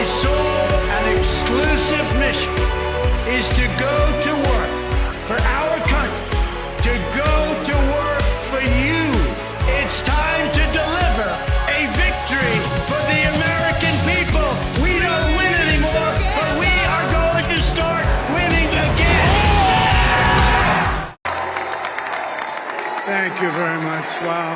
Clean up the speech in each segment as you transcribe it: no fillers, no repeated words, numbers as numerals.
sole and exclusive mission is to go to work for our country, to go to work for you. It's time to deliver a victory for the American people. We don't win anymore, but we are going to start winning again. Thank you very much. Wow.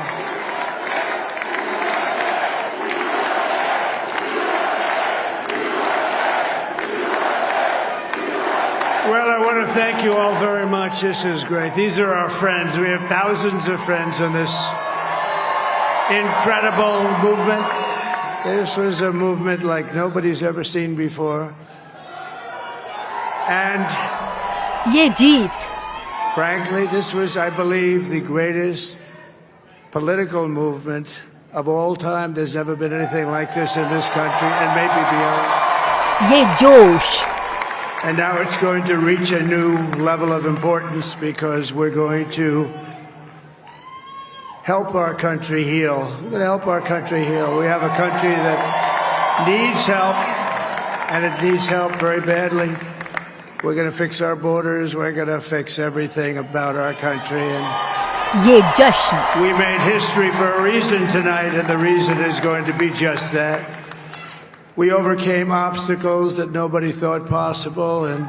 Well, I want to thank you all very much. This is great. These are our friends. We have thousands of friends in this incredible movement. This was a movement like nobody's ever seen before. And ये जीत frankly, this was, I believe, the greatest political movement of all time. There's never been anything like this in this country and maybe beyond. ये जोश And now it's going to reach a new level of importance because we're going to help our country heal. We're going to help our country heal. We have a country that needs help, and it needs help very badly. We're going to fix our borders. We're going to fix everything about our country. And ये जश्न we made history for a reason tonight, and the reason is going to be just that. We overcame obstacles that nobody thought possible, and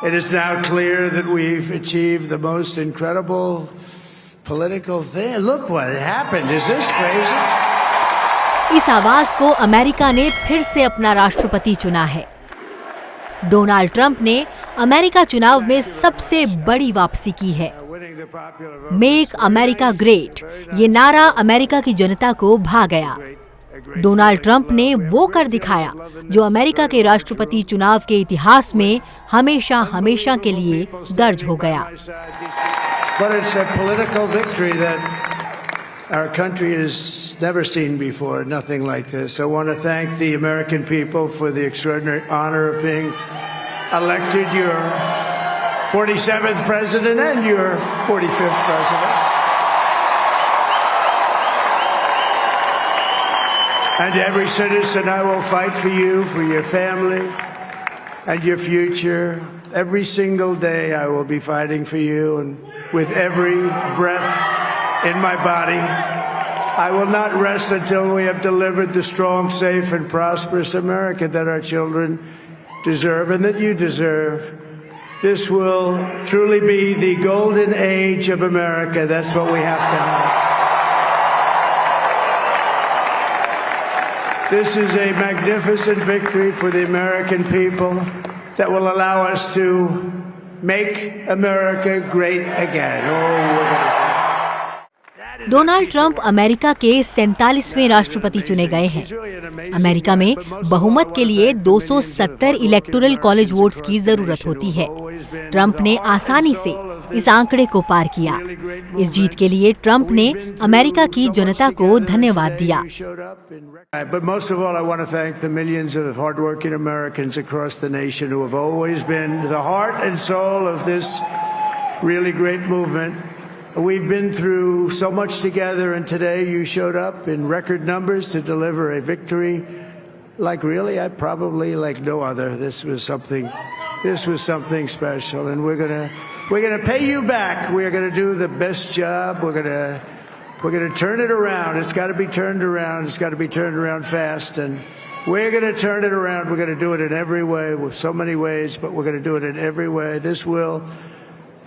it is now clear that we've achieved the most incredible political thing. Look what happened. Is this crazy? इस आवाज को America ने फिर से अपना राष्ट्रपति चुना है। डोनाल्ड ट्रंप ने अमेरिका चुनाव में सबसे बड़ी वापसी की है। मेक अमेरिका ग्रेट, ये नारा अमेरिका की जनता को भा गया। डोनाल्ड ट्रंप ने वो कर दिखाया जो अमेरिका के राष्ट्रपति चुनाव के इतिहास में हमेशा हमेशा के लिए दर्ज हो गया। But it's a political victory that our country has never seen before, nothing like this. I want to thank the American people for the extraordinary honor of being elected your 47th president and your 45th president. And every citizen, I will fight for you, for your family, and your future. Every single day I will be fighting for you, and with every breath in my body, I will not rest until we have delivered the strong, safe, and prosperous America that our children deserve and that you deserve. This will truly be the golden age of America. That's what we have to have. This is a magnificent victory for the American people that will allow us to make America great again. Donald Trump America के 47वें राष्ट्रपति चुने गए हैं। America में बहुमत के लिए 270 electoral college votes की जरूरत होती है। ट्रंप ने आसानी से इस आंकड़े को पार किया। इस जीत के लिए ट्रंप ने अमेरिका की जनता को धन्यवाद दिया। But most of all, I want to thank the millions of hardworking Americans across the nation who have always been the heart and soul of this really great movement. We've been through so much together, and today you showed up in record numbers to deliver a victory like probably like no other. This was something special, and we're gonna pay you back. We're gonna do the best job. We're gonna turn it around. It's got to be turned around. It's got to be turned around fast, and we're gonna turn it around. We're gonna do it in every way, with so many ways, but we're gonna do it in every way. This will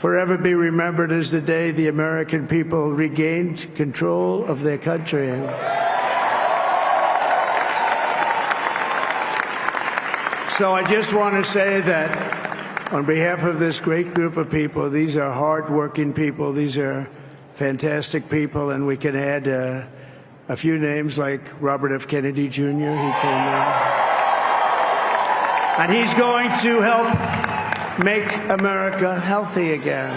forever be remembered as the day the American people regained control of their country. So I just want to say that on behalf of this great group of people, these are hard-working people, these are fantastic people, and we can add a few names like Robert F. Kennedy Jr. He came in. And he's going to help make America healthy again.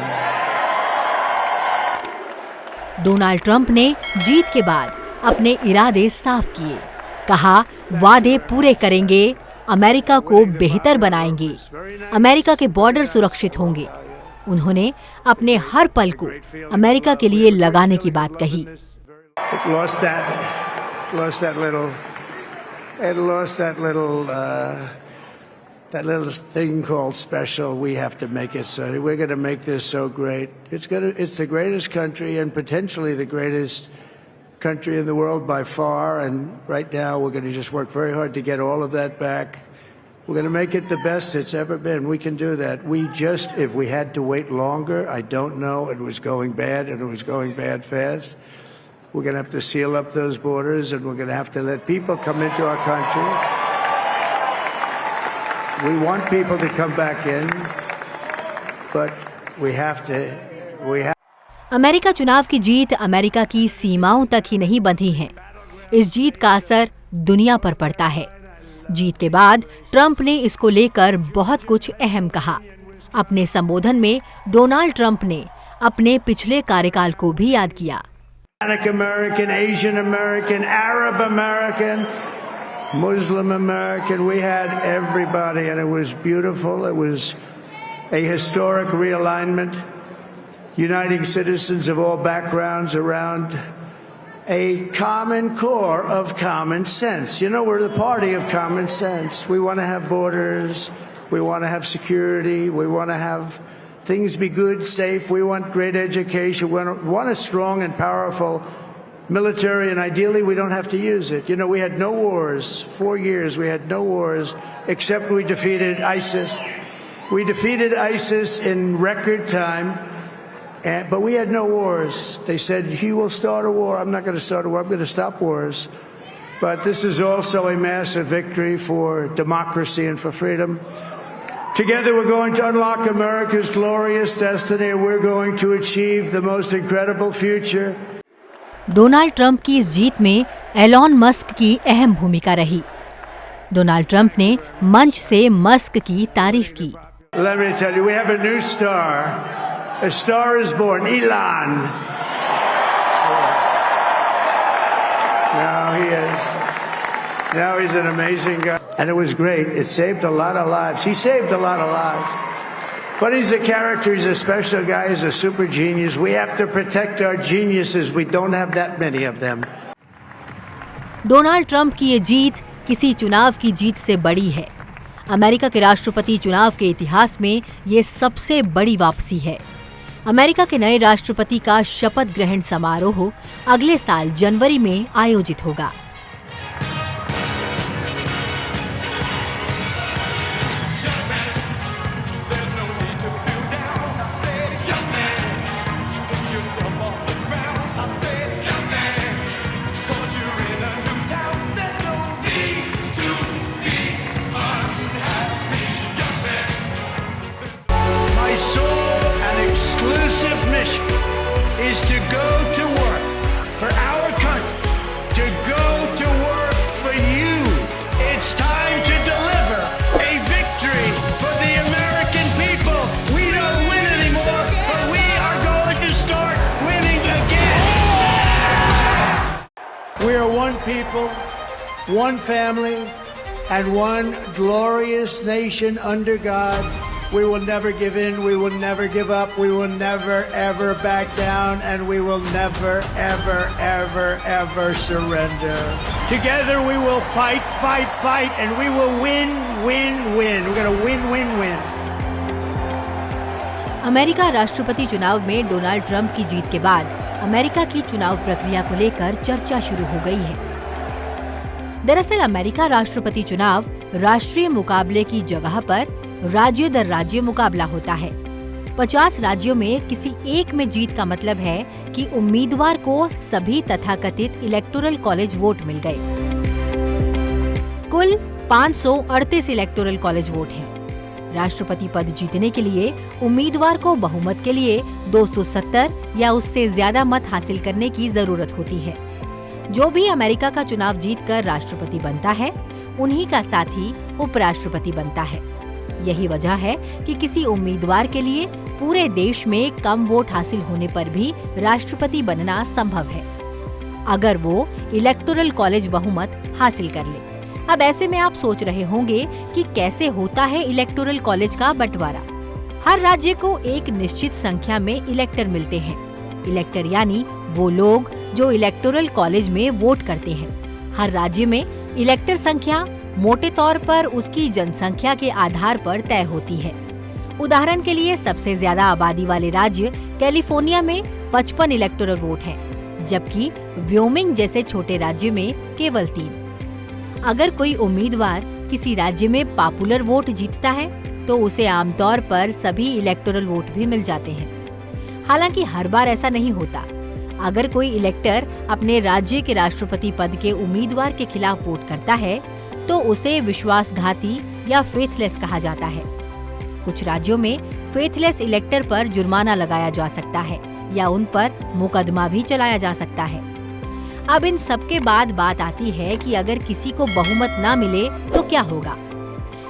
Donald Trump ने जीत के बाद अपने इरादे साफ किए। कहा, वादे पूरे करेंगे, अमेरिका को बेहतर बनाएंगे, अमेरिका के बॉर्डर सुरक्षित होंगे। उन्होंने अपने हर पल को अमेरिका के लिए लगाने की बात कही। It lost that little thing called special. We have to make it so. We're going to make this so great. It's the greatest country and potentially the greatest country in the world by far. And right now we're going to just work very hard to get all of that back. We're going to make it the best it's ever been. We can do that. If we had to wait longer, I don't know. It was going bad, and it was going bad fast. We're going to have to seal up those borders, and we're going to have to let people come into our country. We want people to come back in, but we have to. America चुनाव की जीत America की सीमाओं तक ही नहीं बंधी है। इस जीत का असर दुनिया पर पड़ता है। जीत के बाद ट्रंप ने इसको लेकर बहुत कुछ अहम कहा। अपने संबोधन में डोनाल्ड ट्रंप ने अपने पिछले कार्यकाल को भी याद किया। American, Asian American, Arab American, Muslim American, we had everybody, and it was beautiful. It was a historic realignment, uniting citizens of all backgrounds around a common core of common sense. You know, we're the party of common sense. We want to have borders. We want to have security. We want to have things be good, safe. We want great education. We want a strong and powerful military, and ideally we don't have to use it. You know, we had no wars. 4 years we had no wars, except we defeated ISIS. We defeated ISIS in record time. But we had no wars. They said, he will start a war. I'm not going to start a war. I'm going to stop wars. But this is also a massive victory for democracy and for freedom. Together we're going to unlock America's glorious destiny, and we're going to achieve the most incredible future. Donald Trump की इस जीत में Elon Musk की अहम भूमिका रही। Donald Trump ने मंच से मस्क की तारीफ की। Let me tell you, we have a new star. A star is born, Elon. Now he is. Now he's an amazing guy. And it was great. It saved a lot of lives. He saved a lot of lives. But he's a character. He's a special guy. He's a super genius. We have to protect our geniuses. We don't have that many of them. Donald Trump की ये जीत किसी चुनाव की जीत से बड़ी है। America के राष्ट्रपति चुनाव के इतिहास में ये सबसे बड़ी वापसी है। अमेरिका के नए राष्ट्रपति का शपथ ग्रहण समारोह अगले साल जनवरी में आयोजित होगा। My sole and exclusive mission is to go to work for our country, to go to work for you. It's time to deliver a victory for the American people. We don't win anymore, but we are going to start winning again. We are one people, one family, and one glorious nation under God. We will never give in. We will never give up. We will never, ever back down. And we will never, ever, ever, ever surrender. Together we will fight, fight, fight, and we will win, win, win. We're going to win, win, win. America राष्ट्रपति चुनाव में Donald Trump की जीत के बाद America की चुनाव प्रक्रिया को लेकर चर्चा शुरू हो गई है। दरअसल अमेरिका राष्ट्रपति चुनाव राष्ट्रीय मुकाबले की जगह पर राज्य दर राज्य मुकाबला होता है। 50 राज्यों में किसी एक में जीत का मतलब है कि उम्मीदवार को सभी तथाकथित इलेक्टोरल कॉलेज वोट मिल गए। कुल 538 इलेक्टोरल कॉलेज वोट हैं। राष्ट्रपति पद जीतने के लिए उम्मीदवार को बहुमत के लिए 270 या उससे ज्यादा मत हासिल करने की जरूरत होती है। जो भी अमेरिका का चुनाव जीतकर राष्ट्रपति बनता है, उन्हीं का साथी उपराष्ट्रपति बनता है। यही वजह है कि किसी उम्मीदवार के लिए पूरे देश में कम वोट हासिल होने पर भी राष्ट्रपति बनना संभव है, अगर वो इलेक्टोरल कॉलेज बहुमत हासिल कर ले। अब ऐसे में आप सोच रहे होंगे कि कैसे होता है इलेक्टोरल कॉलेज का बंटवारा। हर राज्य को एक निश्चित संख्या में इलेक्टर मिलते हैं। इलेक्टर यानी वो लोग जो इलेक्टोरल कॉलेज में वोट करते हैं। हर राज्य में इलेक्टर संख्या मोटे तौर पर उसकी जनसंख्या के आधार पर तय होती है। उदाहरण के लिए सबसे ज्यादा आबादी वाले राज्य कैलिफोर्निया में 55 इलेक्टोरल वोट हैं, जबकि व्योमिंग जैसे छोटे राज्य में केवल 3। अगर कोई उम्मीदवार किसी राज्य में पॉपुलर वोट जीतता है तो उसे आमतौर पर सभी इलेक्टोरल वोट भी मिल जाते हैं। हालांकि हर बार ऐसा नहीं होता। अगर कोई इलेक्टर अपने राज्य के राष्ट्रपति पद के उम्मीदवार के खिलाफ वोट करता है तो उसे विश्वासघाती या फेथलेस कहा जाता है। कुछ राज्यों में फेथलेस इलेक्टर पर जुर्माना लगाया जा सकता है या उन पर मुकदमा भी चलाया जा सकता है। अब इन सब के बाद बात आती है कि अगर किसी को बहुमत ना मिले तो क्या होगा।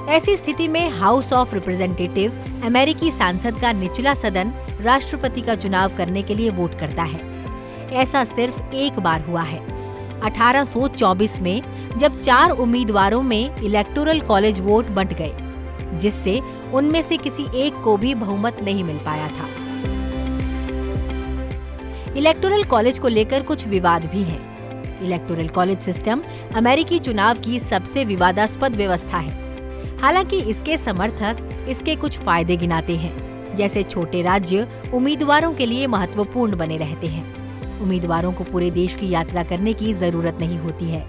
ऐसी स्थिति में हाउस ऑफ रिप्रेजेंटेटिव अमेरिकी सांसद का निचला सदन राष्ट्रपति का चुनाव करने के लिए वोट करता है। ऐसा सिर्फ एक बार हुआ है, 1824 में, जब 4 उम्मीदवारों में इलेक्टोरल कॉलेज वोट बंट गए, जिससे उनमें से किसी एक को भी बहुमत नहीं मिल पाया था। इलेक्टोरल कॉलेज को लेकर कुछ विवाद भी हैं। इलेक्टोरल कॉलेज सिस्टम अमेरिकी चुनाव की सबसे विवादास्पद व्यवस्था है। हालांकि इसके समर्थक इसके कुछ फायदे गिनाते हैं, जैसे छोटे राज्य उम्मीदवारों के लिए महत्वपूर्ण बने रहते हैं, उम्मीदवारों को पूरे देश की यात्रा करने की जरूरत नहीं होती है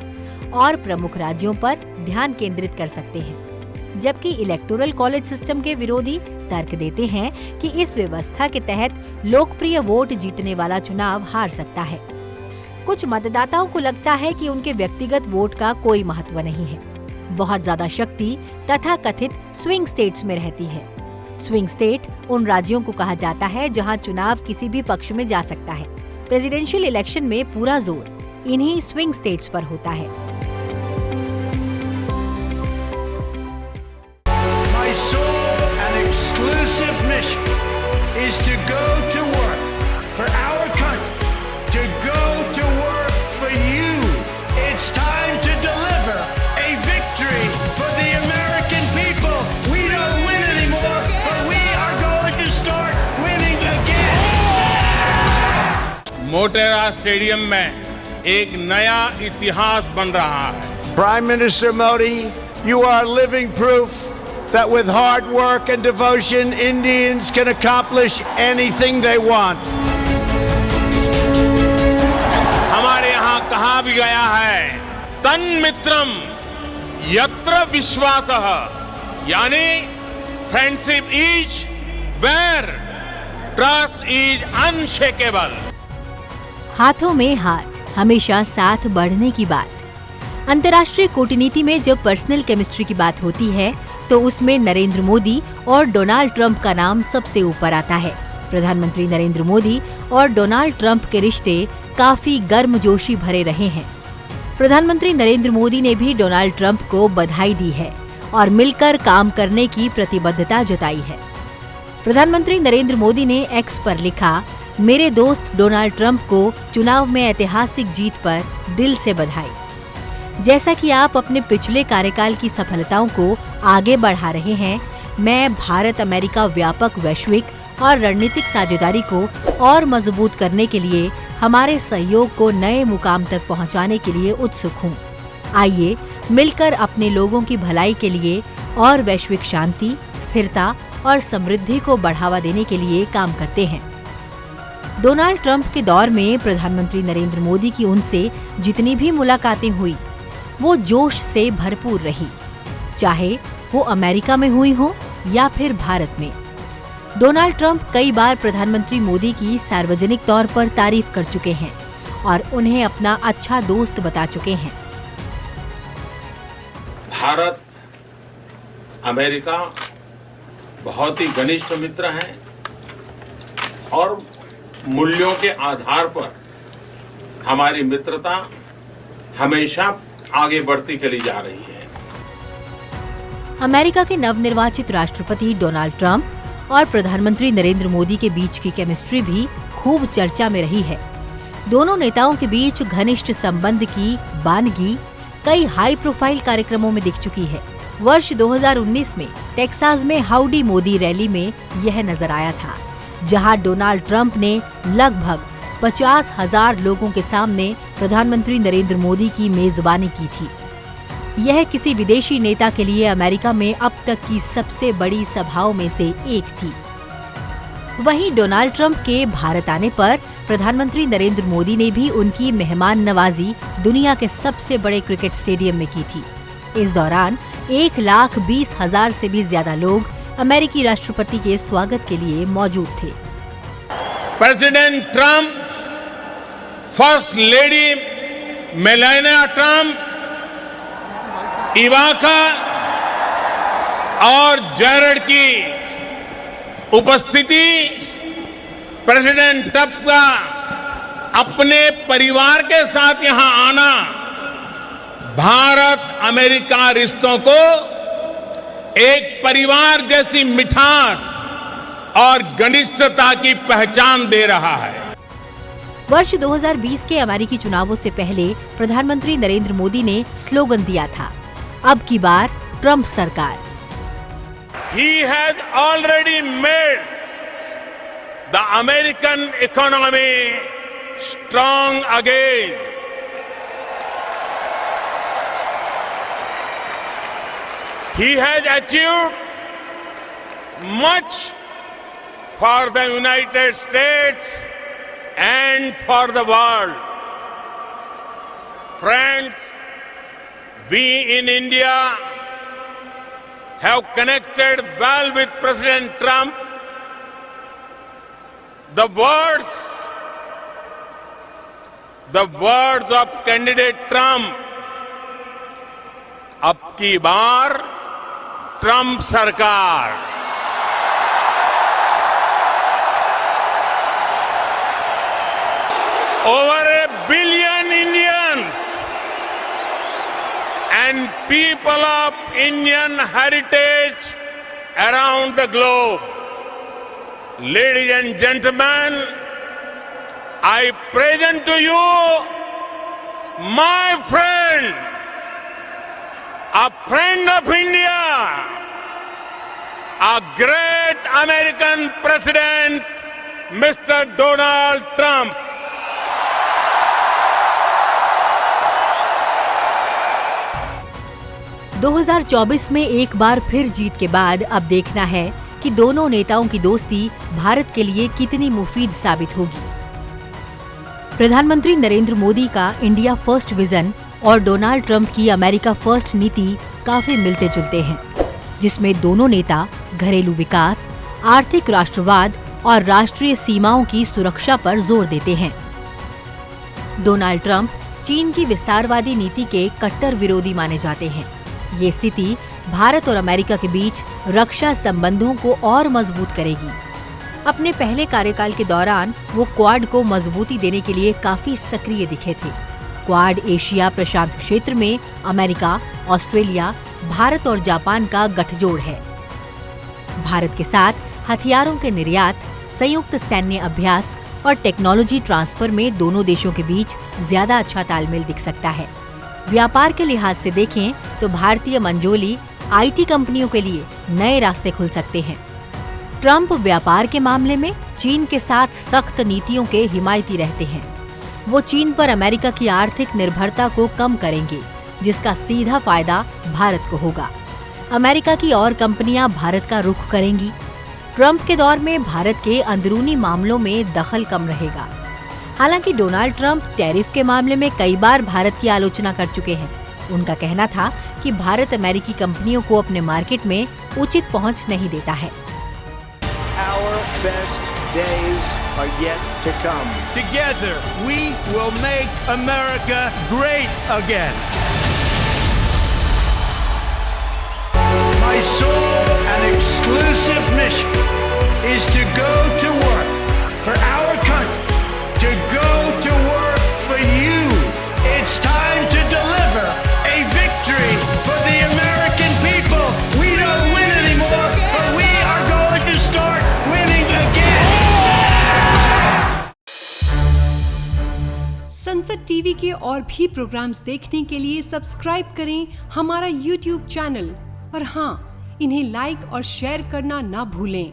और प्रमुख राज्यों पर ध्यान केंद्रित कर सकते हैं। जबकि इलेक्टोरल कॉलेज सिस्टम के विरोधी तर्क देते हैं कि इस व्यवस्था के तहत लोकप्रिय वोट जीतने वाला चुनाव हार सकता है। कुछ मतदाताओं को लगता है कि उनके व्यक्तिगत वोट का कोई महत्व नहीं है। बहुत ज्यादा शक्ति तथा कथित स्विंग स्टेट्स में रहती है। स्विंग स्टेट उन राज्यों को कहा जाता है जहां चुनाव किसी भी पक्ष में जा सकता है। प्रेसिडेंशियल इलेक्शन में पूरा जोर इन्हीं स्विंग स्टेट्स पर होता है। My sole and exclusive mission is to go to work for our country, to go to work for you. It's time to deliver a victory for the American people. We don't win anymore, but we are going to start winning again. Motera stadium में एक नया इतिहास बन रहा है। Prime Minister Modi, you are living proof that with hard work and devotion, Indians can accomplish anything they want. हमारे यहाँ कहा भी गया है, तन्मित्रम यत्र विश्वासः, यानी friendship is where trust is unshakeable. हाथों में हाथ, हमेशा साथ बढ़ने की बात। अंतर्राष्ट्रीय कूटनीति में जब पर्सनल केमिस्ट्री की बात होती है तो उसमें नरेंद्र मोदी और डोनाल्ड ट्रंप का नाम सबसे ऊपर आता है। प्रधानमंत्री नरेंद्र मोदी और डोनाल्ड ट्रंप के रिश्ते काफी गर्मजोशी भरे रहे हैं। प्रधानमंत्री नरेंद्र मोदी ने भी डोनाल्ड ट्रंप को बधाई दी है और मिलकर काम करने की प्रतिबद्धता जताई है। प्रधानमंत्री नरेंद्र मोदी ने एक्स पर लिखा, मेरे दोस्त डोनाल्ड ट्रंप को चुनाव में ऐतिहासिक जीत पर दिल से बधाई। जैसा कि आप अपने पिछले कार्यकाल की सफलताओं को आगे बढ़ा रहे हैं, मैं भारत अमेरिका व्यापक वैश्विक और रणनीतिक साझेदारी को और मजबूत करने के लिए हमारे सहयोग को नए मुकाम तक पहुंचाने के लिए उत्सुक हूं। आइए मिलकर अपने लोगों की भलाई के लिए और वैश्विक शांति, स्थिरता और समृद्धि को बढ़ावा देने के लिए काम करते हैं। डोनाल्ड ट्रंप के दौर में प्रधानमंत्री नरेंद्र मोदी की उनसे जितनी भी मुलाकातें हुई, वो जोश से भरपूर रही, चाहे वो अमेरिका में हुई हो या फिर भारत में। डोनाल्ड ट्रंप कई बार प्रधानमंत्री मोदी की सार्वजनिक तौर पर तारीफ कर चुके हैं और उन्हें अपना अच्छा दोस्त बता चुके हैं। भारत अमेरिका बहुत ही घनिष्ठ मित्र हैं और मूल्यों के आधार पर हमारी मित्रता हमेशा आगे बढ़ती चली जा रही है। अमेरिका के नवनिर्वाचित राष्ट्रपति डोनाल्ड ट्रंप और प्रधानमंत्री नरेंद्र मोदी के बीच की केमिस्ट्री भी खूब चर्चा में रही है। दोनों नेताओं के बीच घनिष्ठ संबंध की बानगी कई हाई प्रोफाइल कार्यक्रमों में दिख चुकी है। वर्ष 2019 में टेक्सास में हाउडी मोदी रैली में यह नजर आया था, जहां डोनाल्ड ट्रंप ने लगभग 50,000 लोगों के सामने प्रधानमंत्री नरेंद्र मोदी की मेजबानी की थी। यह किसी विदेशी नेता के लिए अमेरिका में अब तक की सबसे बड़ी सभाओं में से एक थी। वहीं डोनाल्ड ट्रंप के भारत आने पर प्रधानमंत्री नरेंद्र मोदी ने भी उनकी मेहमान नवाजी दुनिया के सबसे बड़े क्रिकेट स्टेडियम में की थी। इस दौरान 1,20,000 से भी ज्यादा लोग अमेरिकी राष्ट्रपति के स्वागत के लिए मौजूद थे। President Trump, first lady Melania Trump, Ivanka और जैरेड की उपस्थिति प्रेसिडेंट ट्रंप का अपने परिवार के साथ यहां आना भारत अमेरिका रिश्तों को एक परिवार जैसी मिठास और घनिष्ठता की पहचान दे रहा है। वर्ष 2020 के अमेरिकी चुनावों से पहले प्रधानमंत्री नरेंद्र मोदी ने स्लोगन दिया था, अब की बार ट्रंप सरकार। He has already made the American economy strong again. He has achieved much for the United States and for the world. Friends, we in India have connected well with President Trump. The words of candidate Trump, अब की बार Trump सरकार। Over 1 billion Indians and people of Indian heritage around the globe. Ladies and gentlemen, I present to you my friend, a friend of India, a great American president, Mr. Donald Trump. दो 2024 में एक बार फिर जीत के बाद अब देखना है कि दोनों नेताओं की दोस्ती भारत के लिए कितनी मुफीद साबित होगी। प्रधानमंत्री नरेंद्र मोदी का इंडिया फर्स्ट विजन और डोनाल्ड ट्रंप की अमेरिका फर्स्ट नीति काफी मिलते जुलते हैं, जिसमें दोनों नेता घरेलू विकास, आर्थिक राष्ट्रवाद और राष्ट्रीय सीमाओं की सुरक्षा पर जोर देते हैं। डोनाल्ड ट्रंप चीन की विस्तारवादी नीति के कट्टर विरोधी माने जाते हैं। ये स्थिति भारत और अमेरिका के बीच रक्षा संबंधों को और मजबूत करेगी। अपने पहले कार्यकाल के दौरान वो क्वाड को मजबूती देने के लिए काफी सक्रिय दिखे थे। क्वाड एशिया प्रशांत क्षेत्र में अमेरिका, ऑस्ट्रेलिया, भारत और जापान का गठजोड़ है। भारत के साथ हथियारों के निर्यात, संयुक्त सैन्य अभ्यास और टेक्नोलॉजी ट्रांसफर में दोनों देशों के बीच ज्यादा अच्छा तालमेल दिख सकता है। व्यापार के लिहाज से देखें तो भारतीय मंजोली आईटी कंपनियों के लिए नए रास्ते खुल सकते हैं। ट्रंप व्यापार के मामले में चीन के साथ सख्त नीतियों के हिमायती रहते हैं। वो चीन पर अमेरिका की आर्थिक निर्भरता को कम करेंगे, जिसका सीधा फायदा भारत को होगा। अमेरिका की और कंपनियां भारत का रुख करेंगी। ट्रंप के दौर में भारत के अंदरूनी मामलों में दखल कम रहेगा। हालांकि डोनाल्ड ट्रंप टैरिफ के मामले में कई बार भारत की आलोचना कर चुके हैं। उनका कहना था कि भारत अमेरिकी कंपनियों को अपने मार्केट में उचित पहुंच नहीं देता है। Our best days are yet to come. Together, we will make America great again. My sole and exclusive mission is to go to work for our country, to go to work for you. It's time to deliver a victory for the American people. We don't win anymore, but we are going to start winning again. संसद TV के और भी programmes देखने के लिए subscribe करें हमारा YouTube channel और हाँ, इन्हें लाइक और शेयर करना ना भूलें।